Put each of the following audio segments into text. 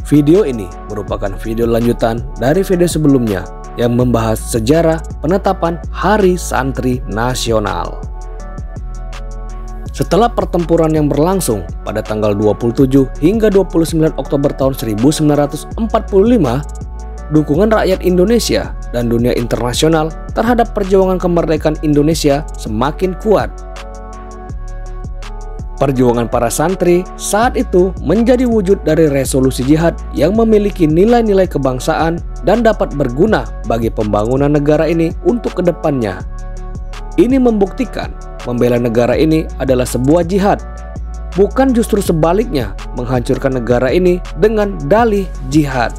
Video ini merupakan video lanjutan dari video sebelumnya yang membahas sejarah penetapan Hari Santri Nasional. Setelah pertempuran yang berlangsung pada tanggal 27 hingga 29 Oktober tahun 1945, dukungan rakyat Indonesia dan dunia internasional terhadap perjuangan kemerdekaan Indonesia semakin kuat. Perjuangan para santri saat itu menjadi wujud dari resolusi jihad yang memiliki nilai-nilai kebangsaan dan dapat berguna bagi pembangunan negara ini untuk kedepannya. Ini membuktikan membela negara ini adalah sebuah jihad, bukan justru sebaliknya menghancurkan negara ini dengan dalih jihad.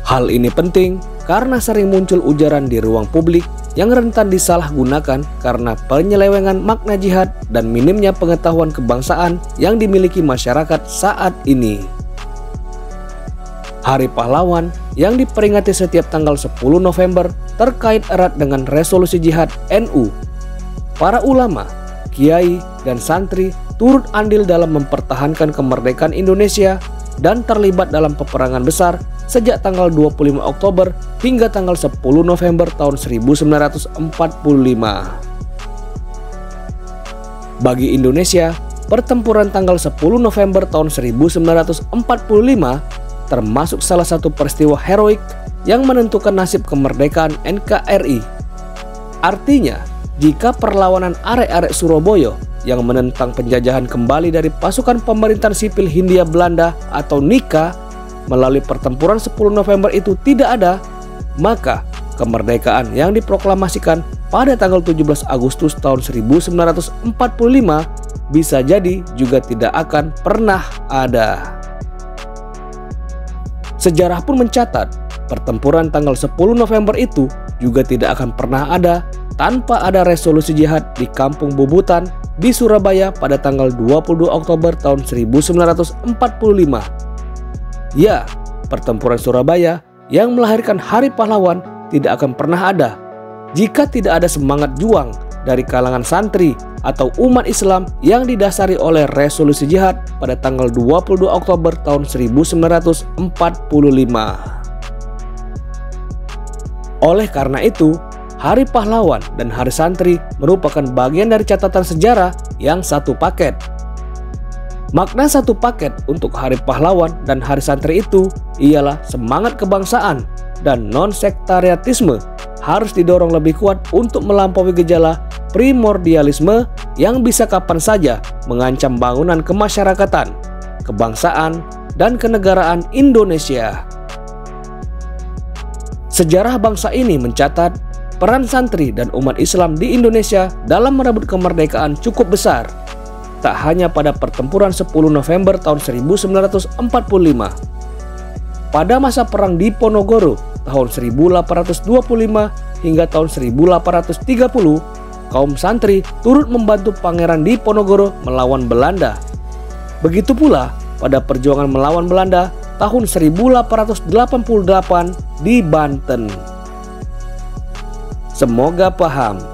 Hal ini penting karena sering muncul ujaran di ruang publik yang rentan disalahgunakan karena penyelewengan makna jihad dan minimnya pengetahuan kebangsaan yang dimiliki masyarakat saat ini. Hari Pahlawan yang diperingati setiap tanggal 10 November terkait erat dengan resolusi jihad NU. Para ulama, kiai, dan santri turut andil dalam mempertahankan kemerdekaan Indonesia dan terlibat dalam peperangan besar sejak tanggal 25 Oktober hingga tanggal 10 November tahun 1945. Bagi Indonesia, pertempuran tanggal 10 November tahun 1945 termasuk salah satu peristiwa heroik yang menentukan nasib kemerdekaan NKRI. Artinya, jika perlawanan arek-arek Surabaya yang menentang penjajahan kembali dari pasukan pemerintahan sipil Hindia Belanda atau NIKA melalui pertempuran 10 November itu tidak ada, maka kemerdekaan yang diproklamasikan pada tanggal 17 Agustus tahun 1945 bisa jadi juga tidak akan pernah ada. Sejarah pun mencatat pertempuran tanggal 10 November itu juga tidak akan pernah ada tanpa ada resolusi jihad di Kampung Bubutan di Surabaya pada tanggal 22 Oktober tahun 1945. Ya, pertempuran Surabaya yang melahirkan Hari Pahlawan tidak akan pernah ada jika tidak ada semangat juang dari kalangan santri atau umat Islam yang didasari oleh resolusi jihad pada tanggal 22 Oktober tahun 1945. Oleh karena itu, Hari Pahlawan dan Hari Santri merupakan bagian dari catatan sejarah yang satu paket. Makna satu paket untuk Hari Pahlawan dan Hari Santri itu ialah semangat kebangsaan dan non-sektarianisme harus didorong lebih kuat untuk melampaui gejala primordialisme yang bisa kapan saja mengancam bangunan kemasyarakatan, kebangsaan, dan kenegaraan Indonesia. Sejarah bangsa ini mencatat peran santri dan umat Islam di Indonesia dalam merebut kemerdekaan cukup besar. Tak hanya pada pertempuran 10 November tahun 1945. Pada masa perang di Ponorogo tahun 1825 hingga tahun 1830, kaum santri turut membantu Pangeran Diponegoro melawan Belanda. Begitu pula pada perjuangan melawan Belanda tahun 1888 di Banten. Semoga paham.